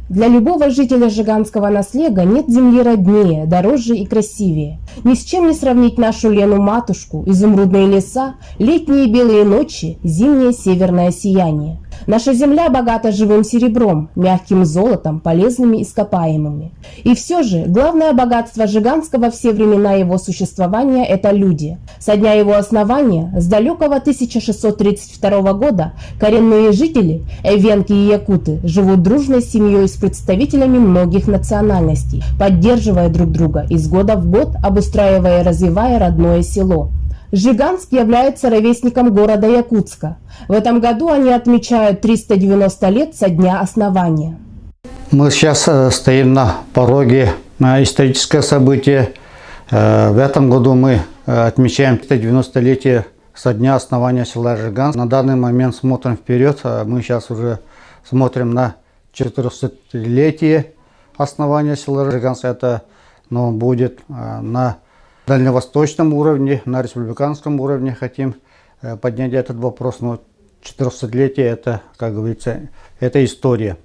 Для любого жителя Жиганского наслега нет земли роднее, дороже и красивее. Ни с чем не сравнить нашу Лену-матушку, изумрудные леса, летние белые ночи, зимнее северное сияние. Наша земля богата живым серебром, мягким золотом, полезными ископаемыми. И все же, главное богатство Жиганска во все времена его существования – это люди. Со дня его основания, с далекого 1632 года, коренные жители, эвенки и якуты, живут дружной семьей с представителями многих национальностей, поддерживая друг друга из года в год, обустраивая и развивая родное село. Жиганск является ровесником города Якутска. В этом году они отмечают 390 лет со дня основания. Мы сейчас стоим на пороге на историческое событие. В этом году мы отмечаем 390-летие со дня основания села Жиганск. На данный момент смотрим вперед. Мы сейчас уже смотрим на 400-летие основания села Жиганск. Это будет на дальневосточном уровне, на республиканском уровне хотим поднять этот вопрос. Но 400-летие это, как говорится, это история.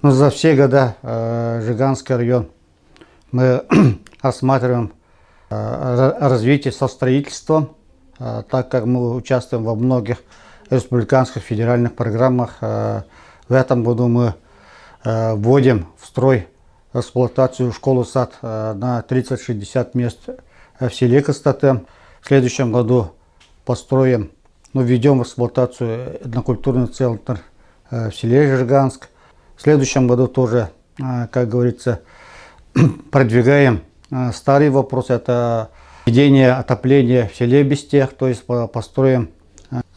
Но за все года Жиганский район мы рассматриваем развитие со строительством, так как мы участвуем во многих республиканских федеральных программах. В этом году мы вводим в строй эксплуатацию школу-сад на 30-60 мест в селе Костатем. В следующем году построим, введем в эксплуатацию этнокультурный центр в селе Жиганск. В следующем году тоже, как говорится, продвигаем старый вопрос, это введение отопления в селе Бестех, то есть построим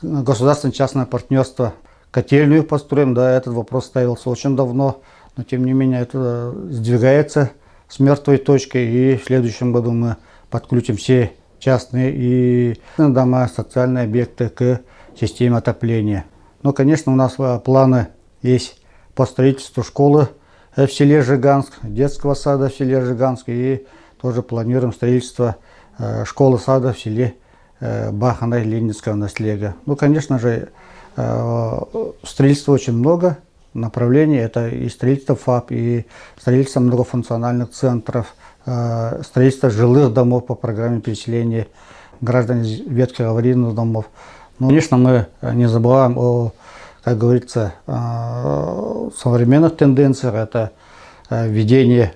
государственно-частное партнерство, котельную построим. Да, этот вопрос ставился очень давно, но тем не менее это сдвигается с мертвой точки, и в следующем году мы подключим все частные и дома, социальные объекты к системе отопления. Но, конечно, у нас планы есть по строительству школы в селе Жиганск, детского сада в селе Жиганск, и тоже планируем строительство школы-сада в селе Бахана Ленинского наслега. Конечно же, строительства очень много направлений. Это и строительство ФАП, и строительство многофункциональных центров, строительство жилых домов по программе переселения граждан из ветхих аварийных домов. Но, конечно, мы не забываем о, как говорится, современных тенденциях. Это введение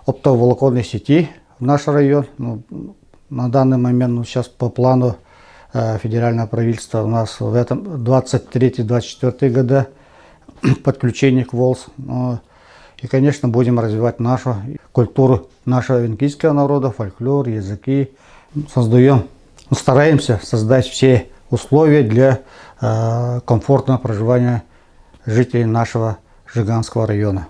оптоволоконной сети в наш район. На данный момент, сейчас по плану федерального правительства у нас в этом 23-24 года подключение к ВОЛС. И, конечно, будем развивать нашу культуру нашего венкийского народа, фольклор, языки. Стараемся создать все условия для комфортного проживания жителей нашего Жиганского района.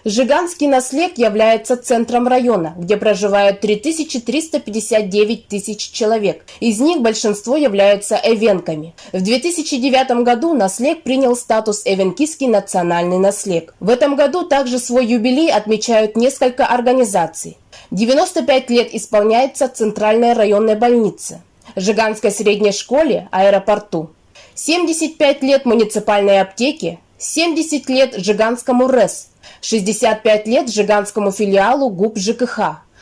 Жиганский наслег является центром района, где проживают 3359 тысяч человек. Из них большинство являются эвенками. В 2009 году наслег принял статус Эвенкийский национальный наслег. В этом году также свой юбилей отмечают несколько организаций. 95 лет исполняется Центральной районной больнице, Жиганской средней школе, аэропорту. 75 лет муниципальной аптеке, 70 лет Жиганскому РЭС, 65 лет Жиганскому филиалу ГУП ЖКХ,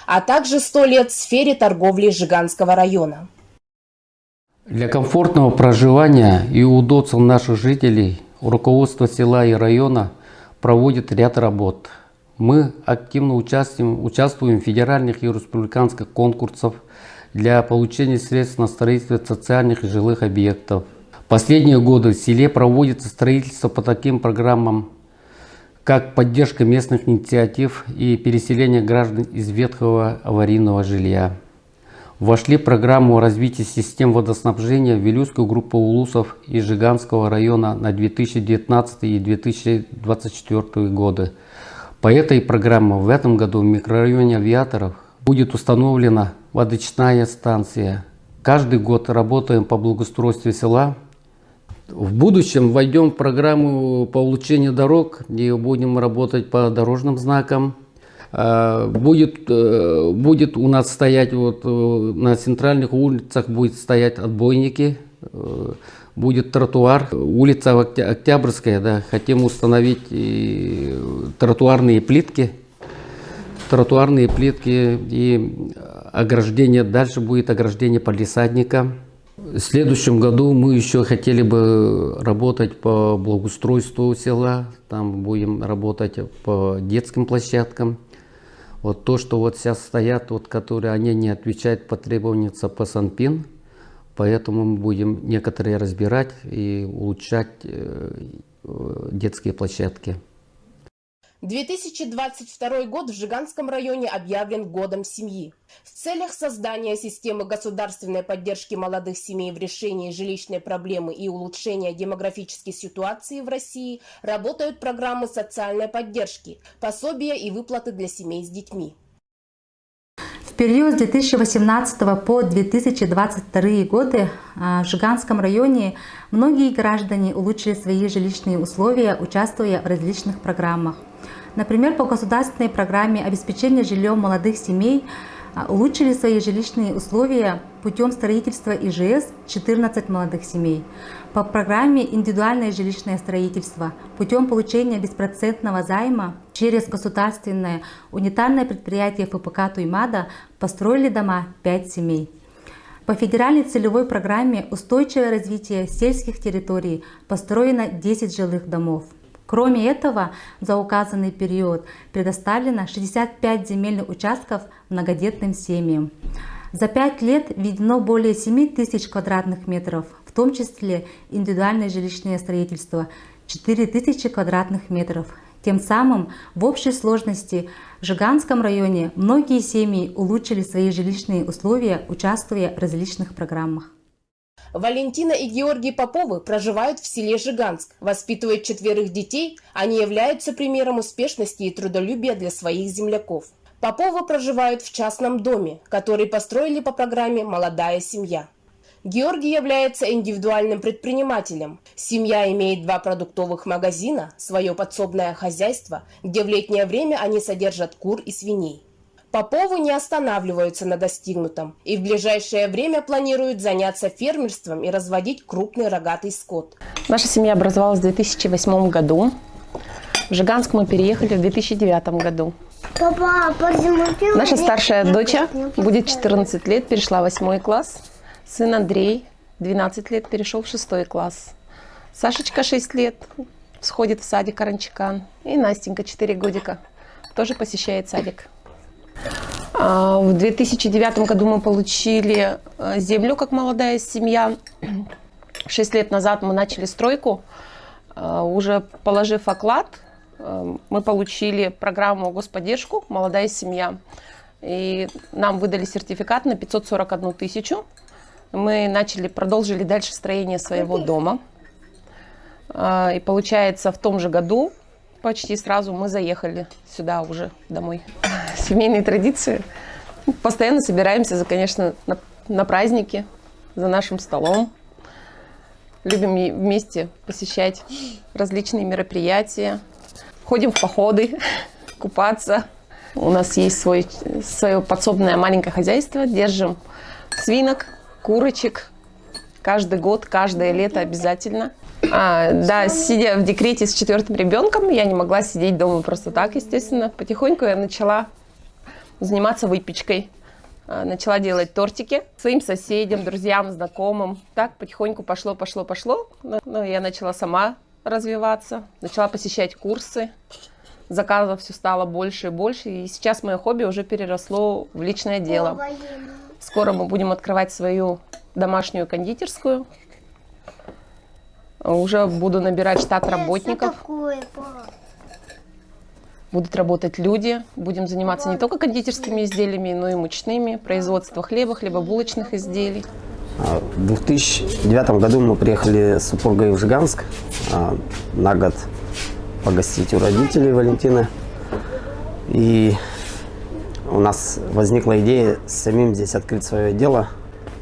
а также 100 лет сфере торговли Жиганского района. Для комфортного проживания и удобства наших жителей руководство села и района проводит ряд работ. Мы активно участвуем в федеральных и республиканских конкурсах для получения средств на строительство социальных и жилых объектов. Последние годы в селе проводится строительство по таким программам, как поддержка местных инициатив и переселение граждан из ветхого аварийного жилья. Вошли в программу развития систем водоснабжения в Вилюйскую группу улусов и Жиганского района на 2019 и 2024 годы. По этой программе в этом году в микрорайоне Авиаторов будет установлена водочная станция. Каждый год работаем по благоустройству села. В будущем войдем в программу по улучшению дорог, где будем работать по дорожным знакам. Будет у нас стоять на центральных улицах будет стоять отбойники. будет тротуар, улица Октябрьская, да, хотим установить тротуарные плитки и ограждение, дальше будет ограждение палисадника. В следующем году мы еще хотели бы работать по благоустройству села, там будем работать по детским площадкам. Вот то, что вот сейчас стоят, вот, которые они не отвечают по требованиям по Санпин, поэтому мы будем некоторые разбирать и улучшать детские площадки. 2022 год в Жиганском районе объявлен годом семьи. В целях создания системы государственной поддержки молодых семей в решении жилищной проблемы и улучшения демографической ситуации в России работают программы социальной поддержки, пособия и выплаты для семей с детьми. В период с 2018 по 2022 годы в Жиганском районе многие граждане улучшили свои жилищные условия, участвуя в различных программах. Например, по государственной программе обеспечения жильем молодых семей улучшили свои жилищные условия путем строительства ИЖС 14 молодых семей. По программе «Индивидуальное жилищное строительство» путем получения беспроцентного займа через государственное унитарное предприятие ФПК «Туймада» построили дома 5 семей. По федеральной целевой программе «Устойчивое развитие сельских территорий» построено 10 жилых домов. Кроме этого, за указанный период предоставлено 65 земельных участков многодетным семьям. За 5 лет введено более 7 тысяч квадратных метров, в том числе индивидуальное жилищное строительство 4 тысячи квадратных метров. Тем самым в общей сложности в Жиганском районе многие семьи улучшили свои жилищные условия, участвуя в различных программах. Валентина и Георгий Поповы проживают в селе Жиганск, воспитывают 4 детей, они являются примером успешности и трудолюбия для своих земляков. Поповы проживают в частном доме, который построили по программе «Молодая семья». Георгий является индивидуальным предпринимателем. Семья имеет 2 продуктовых магазина, свое подсобное хозяйство, где в летнее время они содержат кур и свиней. Поповы не останавливаются на достигнутом и в ближайшее время планируют заняться фермерством и разводить крупный рогатый скот. Наша семья образовалась в 2008 году. В Жиганск мы переехали в 2009 году. Наша старшая дочь будет 14 лет, перешла в 8 класс. Сын Андрей, 12 лет, перешел в 6 класс. Сашечка, 6 лет, сходит в садик Аранчикан. И Настенька, 4 годика, тоже посещает садик. В 2009 году мы получили землю как молодая семья. 6 лет назад мы начали стройку. Уже положив оклад, мы получили программу господдержку «Молодая семья». И нам выдали сертификат на 541 тысячу. Мы продолжили дальше строение своего дома. И получается, в том же году почти сразу мы заехали сюда уже домой. Семейные традиции. Постоянно собираемся, конечно, на праздники, за нашим столом. Любим вместе посещать различные мероприятия. Ходим в походы, купаться. У нас есть свое подсобное маленькое хозяйство. Держим свинок, курочек. Каждый год, каждое лето обязательно. Да, сидя в декрете с 4-м ребенком, я не могла сидеть дома просто так, естественно. Потихоньку я начала заниматься выпечкой. Начала делать тортики своим соседям, друзьям, знакомым. Так потихоньку пошло. Но я начала сама развиваться, начала посещать курсы. Заказов все стало больше и больше. И сейчас мое хобби уже переросло в личное дело. Скоро мы будем открывать свою домашнюю кондитерскую. Уже буду набирать штат работников. Будут работать люди. Будем заниматься не только кондитерскими изделиями, но и мучными. Производство хлеба, хлебобулочных изделий. В 2009 году мы приехали с супругой в Жиганск на год погостить у родителей Валентины. И у нас возникла идея самим здесь открыть свое дело.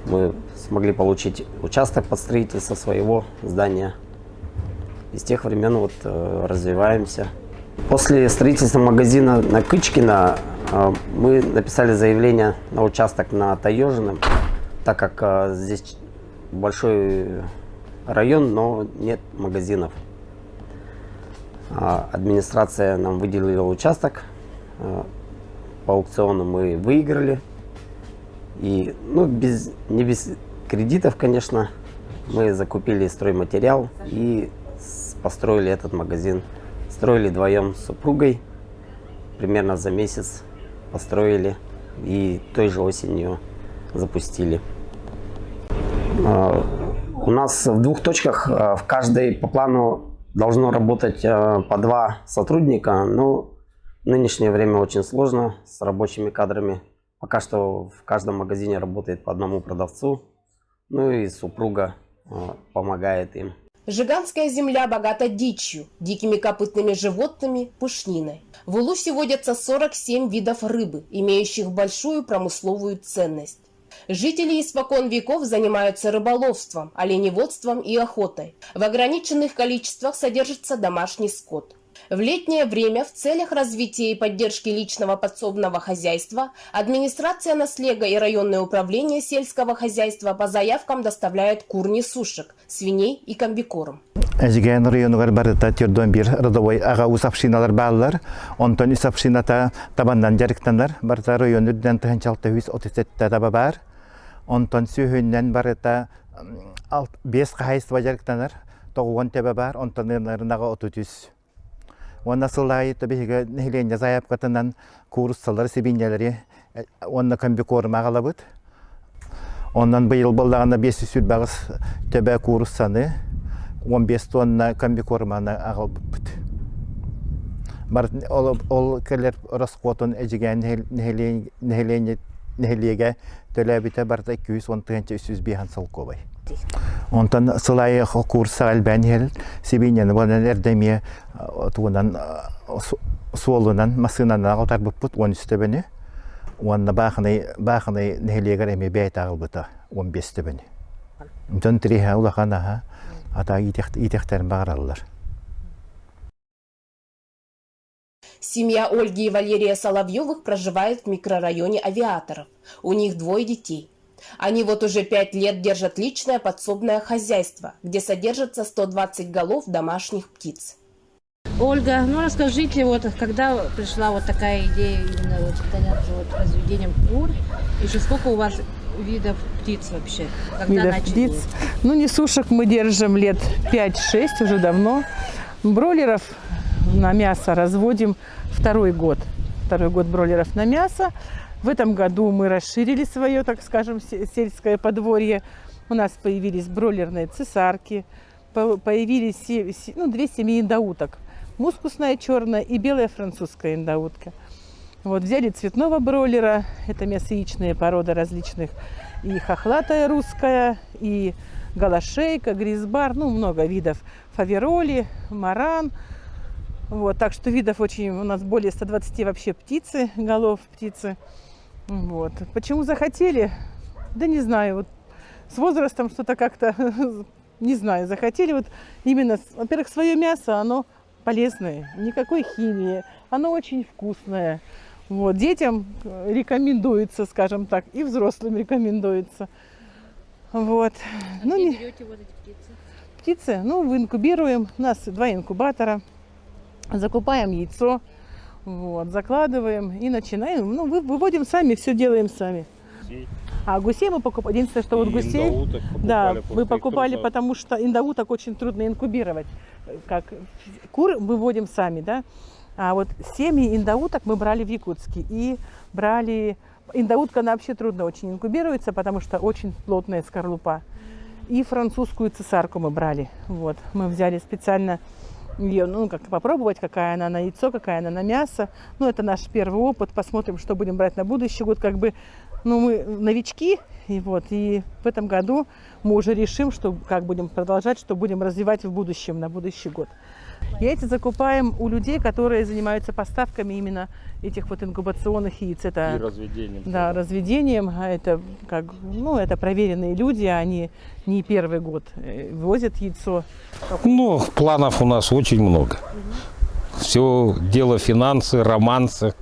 Мы смогли получить участок под строительство своего здания. И с тех времен вот развиваемся. После строительства магазина на Кычкина мы написали заявление на участок на Таежином, так как здесь большой район, но нет магазинов. Администрация нам выделила участок. По аукциону мы выиграли. И, ну, не без кредитов, конечно, мы закупили стройматериал и построили этот магазин. Строили вдвоем с супругой. Примерно за месяц построили и той же осенью запустили. У нас в 2 точках, в каждой по плану должно работать по 2 сотрудника, но в нынешнее время очень сложно с рабочими кадрами. Пока что в каждом магазине работает по 1 продавцу, ну и супруга помогает им. Жиганская земля богата дичью, дикими копытными животными, пушниной. В Улусе водятся 47 видов рыбы, имеющих большую промысловую ценность. Жители испокон веков занимаются рыболовством, оленеводством и охотой. В ограниченных количествах содержится домашний скот. В летнее время в целях развития и поддержки личного подсобного хозяйства администрация Наслега и районное управление сельского хозяйства по заявкам доставляют кур-несушек, свиней и комбикорм. Әжіген районығар барыта түрден бір родовой аға усапшиналар бағылар, онтон усапшината табандан жарықтанар, барыта районырден тұхынчалты 137 таба бар, онтон сүйіннен барыта 5 қағайсыва жарықтанар, 9 таба бар, онтон ырнаға 30. Онна сылайы табиғі нәхілене заяп қатынан курсалар себинелері, онна комбикорым ағалабыд. Оннан бұйыл болдағына 500 сүр бағыз төбә курсаны, 15 тонна комбикорманы ағыл бұд. Ол кәлер расқотын әжіген нәхілеге төләбіті барда 210-300 бейхан сыл көбай. Онтан сылайы курса әлбән ел себейнені болан әрдеме туынан суолынан масынаны ағылтар бұппыт 13 төбіні. Онна бақынай нәхілегер әме бәйт ағыл бұта 15 төбіні. Онтан тірейі ұлақан аға ата итехтерін бағаралылар. Семья Ольги и Валерия Соловьевых проживает в микрорайоне Авиаторов. У них 2 детей. Они вот уже 5 лет держат личное подсобное хозяйство, где содержится 120 голов домашних птиц. Ольга, ну расскажите, вот когда пришла вот такая идея именно вот заняться вот разведением кур, и еще сколько у вас видов птиц вообще? Когда видов начали? Птиц. Ну, несушек мы держим лет 5-6, уже давно. Бройлеров на мясо разводим 2-й год. 2-й год бройлеров на мясо. В этом году мы расширили свое, так скажем, сельское подворье. У нас появились бройлерные цесарки, появились 2 семьи индауток. Мускусная черная и белая французская индаутка. Вот взяли цветного бройлера, это мясояичные породы различных, и хохлатая русская, и галашейка, гризбар, ну много видов, фавероли, маран. Вот, так что видов очень, у нас более 120 вообще птицы, голов птицы. Вот. Почему захотели? Да не знаю, вот с возрастом что-то как-то, не знаю, захотели вот именно, во-первых, свое мясо, оно полезное, никакой химии, оно очень вкусное. Вот. Детям рекомендуется, скажем так, и взрослым рекомендуется. Вот. А где берете вот эти птицы? Птицы, ну, инкубируем, у нас 2 инкубатора, закупаем яйцо, вот, закладываем и начинаем, ну, выводим сами, все делаем сами. А гусей мы покупали, единственное, что вот гусей, да, мы покупали, потому что индауток очень трудно инкубировать, как кур выводим сами, да, а вот семьи индауток мы брали в Якутске и брали, индаутка она вообще трудно очень инкубируется, потому что очень плотная скорлупа, и французскую цесарку мы брали, вот, мы взяли специально ее, ну, как попробовать, какая она на яйцо, какая она на мясо, ну, это наш первый опыт, посмотрим, что будем брать на будущий год, как бы. Ну, мы новички, и в этом году мы уже решим, что как будем продолжать, что будем развивать в будущем, на будущий год. Яйца закупаем у людей, которые занимаются поставками именно этих вот инкубационных яиц. Это, и разведением. Да, разведением. А это, как, ну, это проверенные люди, они не 1-й год возят яйцо. Ну, планов у нас очень много. Все дело финансы, романсы.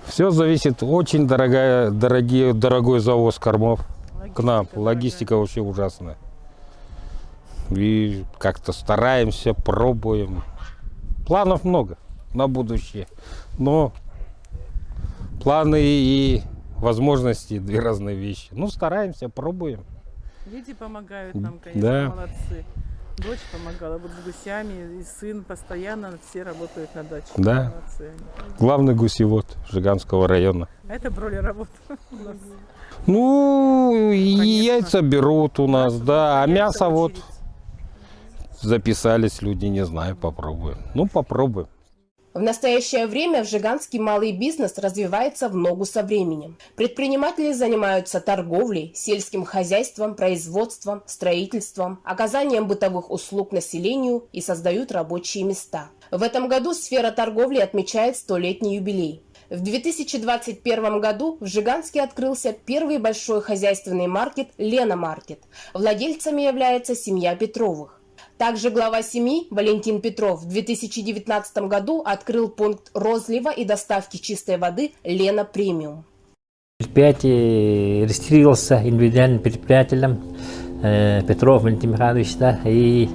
Все зависит, очень дорогой завоз кормов к нам. Логистика вообще ужасная. И как-то стараемся, пробуем. Планов много на будущее. Но планы и возможности — две разные вещи. Ну, стараемся, пробуем. Дети помогают нам, конечно, Да. молодцы. Дочь помогала вот с гусями, и сын постоянно, все работают на даче. Да. Молодцы они. Главный гусевод Жиганского района. А это бройлер работа у нас. Ну, и яйца берут у нас, да. А мясо вот очередь. записались люди, не знаю, попробуем. Ну, попробуем. В настоящее время в Жиганске малый бизнес развивается в ногу со временем. Предприниматели занимаются торговлей, сельским хозяйством, производством, строительством, оказанием бытовых услуг населению и создают рабочие места. В этом году сфера торговли отмечает 100-летний юбилей. В 2021 году в Жиганске открылся первый большой хозяйственный маркет «Лена Маркет». Владельцами является семья Петровых. Также глава семьи Валентин Петров в 2019 году открыл пункт розлива и доставки чистой воды «Лена Премиум». Предприятие регистрировался индивидуальным предпринимателем Петров Валентин Михайлович, да, и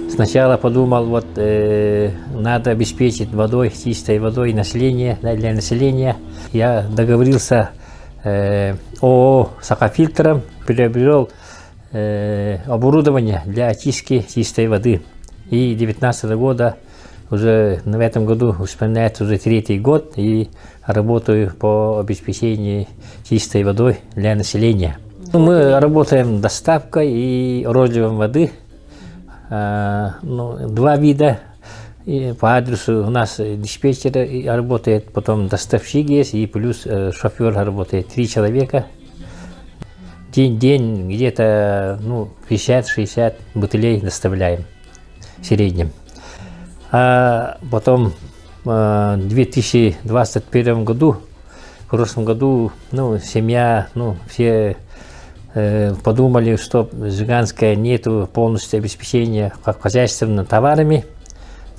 сначала подумал, вот надо обеспечить водой, чистой водой население, да, для населения. Я договорился ООО «Сахафильтром», приобрел оборудование для очистки чистой воды. И 2019 года, уже в этом году вспоминается уже 3-й год, и работаю по обеспечению чистой водой для населения. Мы работаем доставкой и розливом воды. 2 вида. И по адресу у нас диспетчер работает, потом доставщик есть, и плюс шофер работает. 3 человека. День где-то 50-60 бутылей доставляем в среднем. А потом в 2021 году, в прошлом году, семья, все подумали, что в Жиганске нету полностью обеспечения хозяйственными товарами,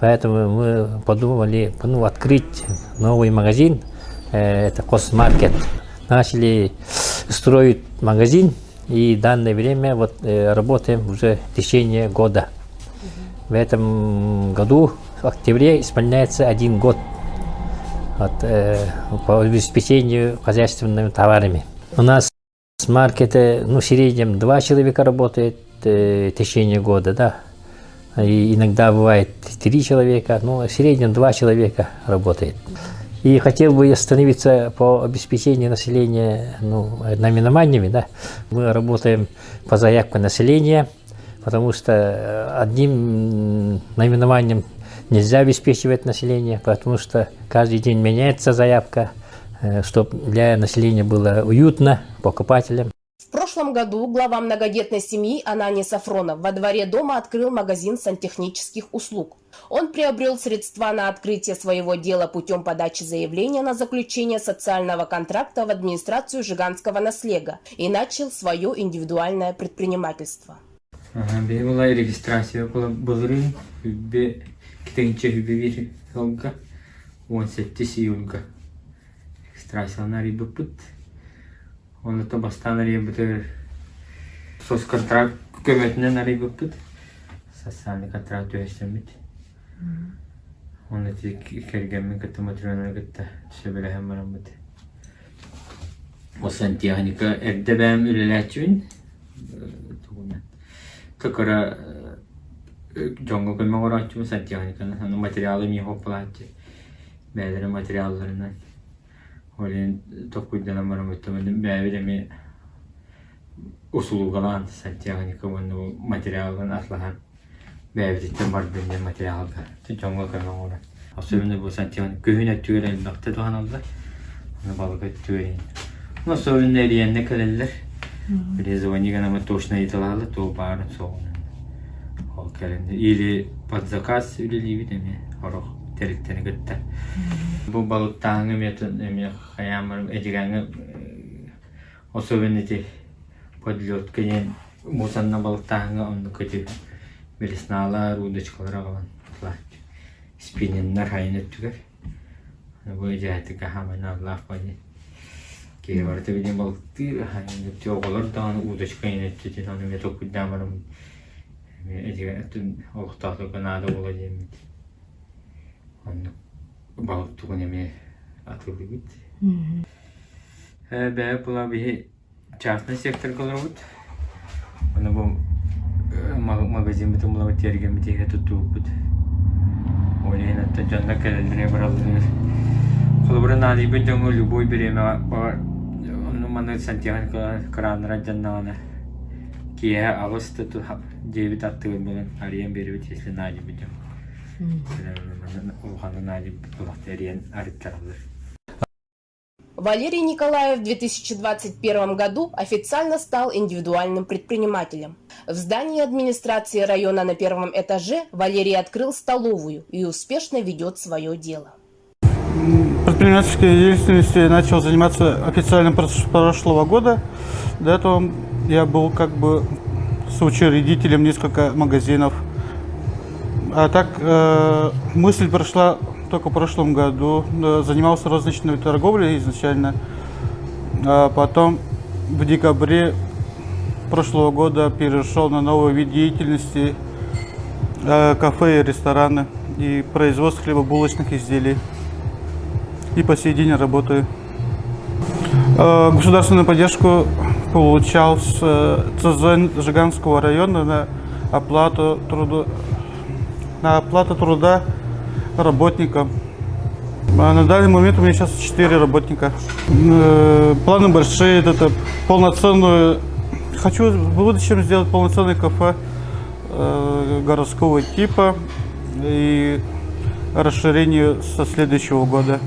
поэтому мы подумали открыть новый магазин, это Космаркет. Начали строить магазин, и в данное время работаем уже в течение года. В этом году, в октябре, исполняется 1 год по обеспечению хозяйственными товарами. У нас в маркете в среднем 2 человека работает в течение года, да. И иногда бывает 3 человека, но в среднем 2 человека работает. И хотел бы остановиться по обеспечению населения наименованиями. Да. Мы работаем по заявке населения, потому что одним наименованием нельзя обеспечивать население, потому что каждый день меняется заявка, чтобы для населения было уютно, покупателям. В прошлом году глава многодетной семьи Анани Сафронов во дворе дома открыл магазин сантехнических услуг. Он приобрел средства на открытие своего дела путем подачи заявления на заключение социального контракта в администрацию Жиганского наслега и начал свое индивидуальное предпринимательство. Была регистрация была китайче 17 июля. Регистрация на рибопут. Он это бастан рибопут. Соцконтракт көмөтүнөн арибопут. Социальный контракт өсөмүт. Он эти кергенмен кытта материалны кытта сөбелеһем барамыт. Сантехника эрдебем үлеләчүн. Какара жоңго көмөгөрачу сантехниканы материалы не хоплачы. Бәдер материалларынан. Олен токуйдан барамыт. Бәбелеме услугалан сантехника вон материалын атлахан. Бәбелеттен бардын материалга. Жоңго көмөгөрө. Особенно бу сантехник көһүнө түгөрен бакты туганалда. Аны балга түгөрен. Но современные реальные коллеги. Перезвони нам точно и талала, то бар соон. Или под заказ или видимо, хорох теректен гетта. Бу балуктаңы метод хаямар эдигаңы особенно те подлёт кенен мусанна балуктаңы онды көтү белесналар удочкалар алган. Спиннер хайнет түгөр. Бу жаатыга хамана лафани. Кеварты биден балыктыр, хайнет жоголор дан удочка инет тетен аны меток кудамарым. Этиген олуктаклы канада бола дейм. Онны балык тугун эме атылды бит. Бәе була бихи частный сектор кылырбыт. Оны бу магазин битен була терген битеге тутуп. Ойлайын атта жанна кәлелдере баралдыр. Кылыбырын алибы дөңгө любой береме бар. Оны маны Сантьяго кранра жаннаны. Кие авысты ту дебит аттыгы болан ариен беребит если нади битем. Улханы нади булахтериен ариттаралыр. Валерий Николаев в 2021 году официально стал индивидуальным предпринимателем. В здании администрации района на первом этаже Валерий открыл столовую и успешно ведет свое дело. Предпринимательской деятельностью начал заниматься официально прошлого года. До этого я был как бы соучредителем нескольких магазинов. А так мысль прошла только в прошлом году. Занимался розничной торговлей изначально. А потом в декабре прошлого года перешел на новый вид деятельности, кафе и рестораны и производство хлебобулочных изделий. И по сей день работаю. Государственную поддержку получал с ЦЗ Жиганского района на оплату труда работникам. На данный момент у меня сейчас 4 работника. Планы большие, это полноценную. Хочу в будущем сделать полноценное кафе городского типа и расширение со следующего года.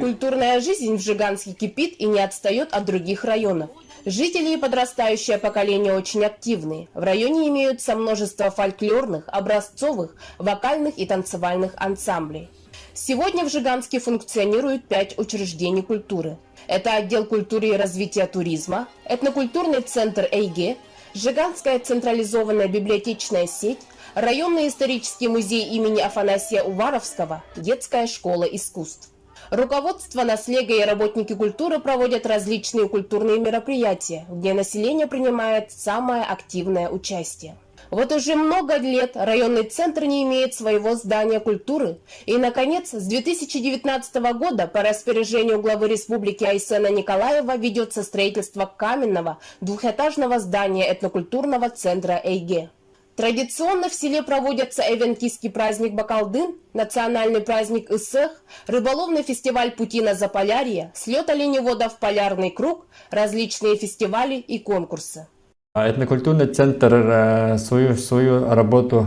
Культурная жизнь в Жиганске кипит и не отстает от других районов. Жители и подрастающее поколение очень активные. В районе имеются множество фольклорных, образцовых, вокальных и танцевальных ансамблей. Сегодня в Жиганске функционирует 5 учреждений культуры. Это отдел культуры и развития туризма, этнокультурный центр ЭйГе, Жиганская централизованная библиотечная сеть, районный исторический музей имени Афанасия Уваровского, детская школа искусств. Руководство наследия и работники культуры проводят различные культурные мероприятия, где население принимает самое активное участие. Вот уже много лет районный центр не имеет своего здания культуры. И, наконец, с 2019 года по распоряжению главы республики Айсена Николаева ведется строительство каменного двухэтажного здания этнокультурного центра ЭйГе. Традиционно в селе проводятся эвенкийский праздник Бакалдын, национальный праздник Исэх, рыболовный фестиваль Пути на Заполярье, слет оленевода в Полярный круг, различные фестивали и конкурсы. Этнокультурный центр свою работу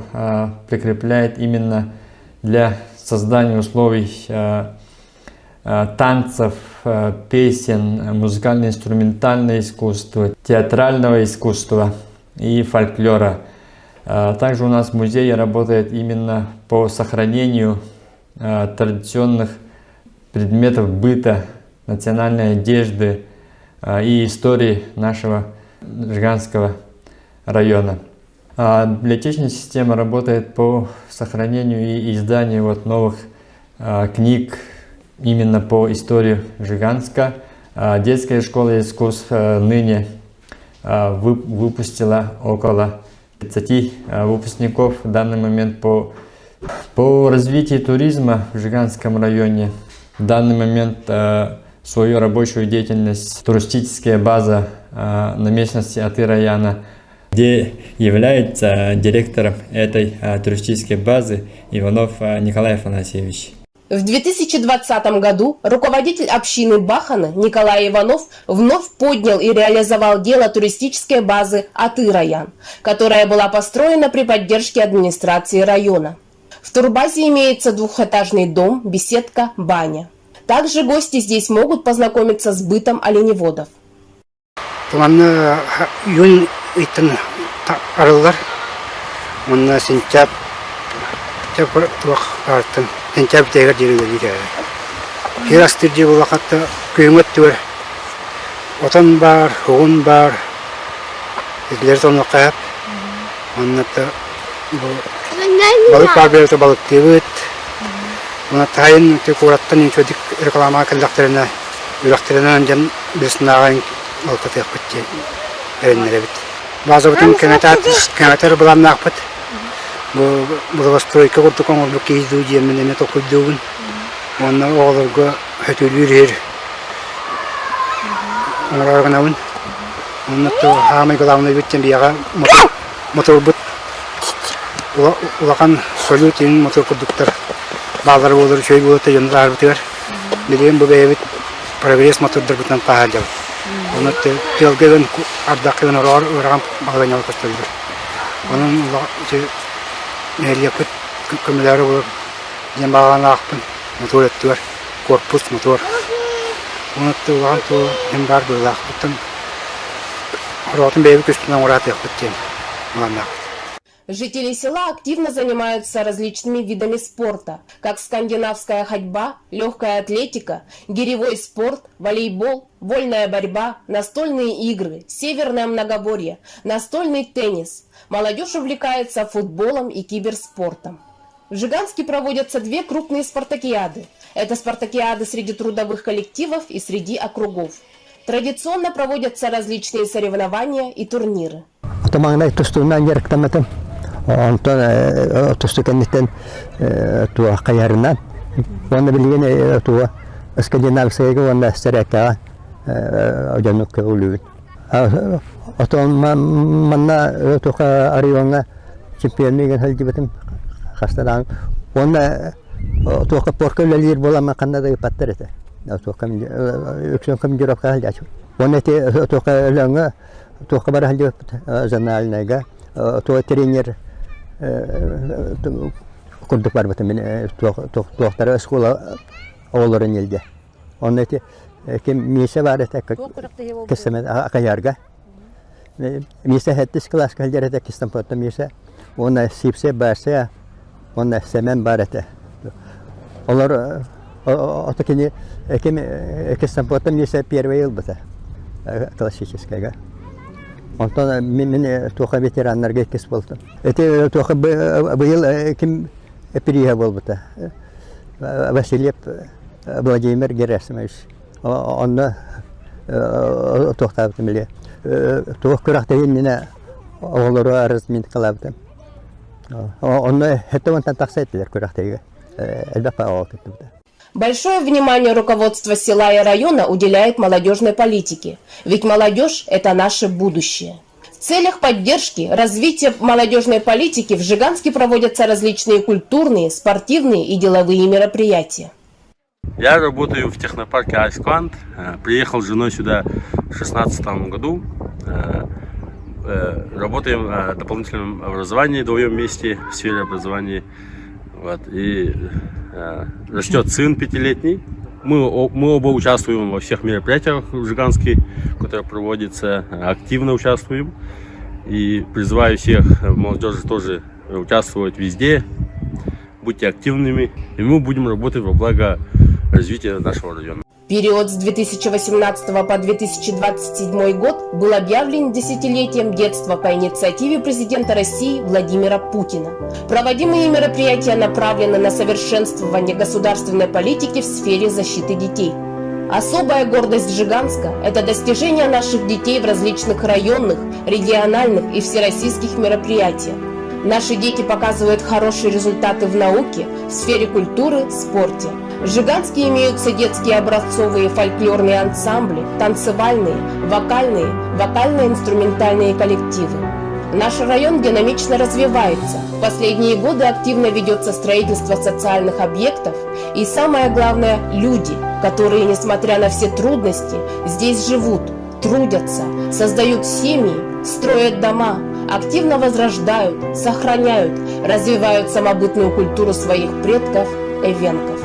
прикрепляет именно для создания условий танцев, песен, музыкально-инструментального искусства, театрального искусства и фольклора. Также у нас в музее работает именно по сохранению традиционных предметов быта, национальной одежды и истории нашего Жиганского района. Библиотечная система работает по сохранению и изданию новых книг именно по истории Жиганска. Детская школа искусств ныне выпустила около 30 выпускников в данный момент по развитию туризма в Жиганском районе. В данный момент свою рабочую деятельность туристическая база на местности Аты-Раяна, где является директором этой туристической базы Иванов Николай Афанасьевич. В 2020 году руководитель общины Баханы Николай Иванов вновь поднял и реализовал дело туристической базы Аты-Раян, которая была построена при поддержке администрации района. В турбазе имеется двухэтажный дом, беседка, баня. Также гости здесь могут познакомиться с бытом оленеводов. Сентябрьдегі жүргізді. Херастырды бұл вақытта көңіт түр. Отан бар, оғын бар. Ezler onu kayıp. Onunla balık var böyle balık tevit. Ona tayin tekurattan çocuk reklama kaldaklarına üreklerine önceden birisine ağayın balık tevit bitti. Erenlere bitti. базовый комментатор была нахпат. Была стройка вот таком вот кейсду демне то кудун. Он олорга хатулюрер. Он органаун. Он то хамы главный вид тембияга мотор бут. Улахан солютин мотор кондуктор. Базар болор чөй болот яндар битер. Билем бу бебит прогресс мотор дөрбүтен пахадя. Оны телген ардакын орам баганял костылды. Onun yapıt kömürleri olur. Yemağına akpın motor ettiler. Korpus motor. Onu tuğan tuğ hem var böyle akpıttım. Ротом бейбик üstünden uğrat yapıttım. Жители села активно занимаются различными видами спорта, как скандинавская ходьба, легкая атлетика, гиревой спорт, волейбол, вольная борьба, настольные игры, северное многоборье, настольный теннис. Молодежь увлекается футболом и киберспортом. В Жиганске проводятся две крупные спартакиады. Это спартакиады среди трудовых коллективов и среди округов. Традиционно проводятся различные соревнования и турниры. Ondan otostükenlikten tuğa kayarından onu bilgene tuğa Skandinavskaya onu sereka ojanuk uluun. Oton manna tuğa ariyonga çempiyonluğun halcibetim hastadan onu tuğa porköllelir bulama kanada patterete. Tuğa yüksek kamjurap kalacak. Onu te tuğa langa tuğa bar halcibet zanalnaga tuğa trainer kurduk var betim tuğtara skola oğulların ilde. Onun eti kim mise var ete keseme akayarga. Mise hettis klas kaljer ete kistan potta mise. Ona sipse barsa ona semen var ete. Onlar otakini kim kistan potta mise первый yıl bata. Классическая. Ondan min tuğa veteranlarga ekes boldu. Ete tuğa bu yıl kim priya boldu. Vasilyev Vladimir Gerasimovich. Onu to'xtatdim bile. Tuğa kuraqtayin mene oğulları arazmin qilabdim. Onu hetavondan taqsa etdiler kuraqtaga. Elbette o ketdi. Большое внимание руководство села и района уделяет молодежной политике, ведь молодежь – это наше будущее. В целях поддержки развития молодежной политики в Жиганске проводятся различные культурные, спортивные и деловые мероприятия. Я работаю в технопарке Айсквант. Приехал с женой сюда в 2016 году. Работаем в дополнительном образовании, вдвоем вместе в сфере образования. Вот. И растет сын 5-летний. Мы оба участвуем во всех мероприятиях в Жиганске, которые проводятся, активно участвуем. И призываю всех молодежи тоже участвовать везде. Будьте активными, и мы будем работать во благо развития нашего района. Период с 2018 по 2027 год был объявлен десятилетием детства по инициативе президента России Владимира Путина. Проводимые мероприятия направлены на совершенствование государственной политики в сфере защиты детей. Особая гордость Жиганска – это достижения наших детей в различных районных, региональных и всероссийских мероприятиях. Наши дети показывают хорошие результаты в науке, в сфере культуры, спорте. В Жиганске имеются детские образцовые фольклорные ансамбли, танцевальные, вокально-инструментальные коллективы. Наш район динамично развивается. В последние годы активно ведется строительство социальных объектов и, самое главное, люди, которые, несмотря на все трудности, здесь живут, трудятся, создают семьи, строят дома, активно возрождают, сохраняют, развивают самобытную культуру своих предков, эвенков.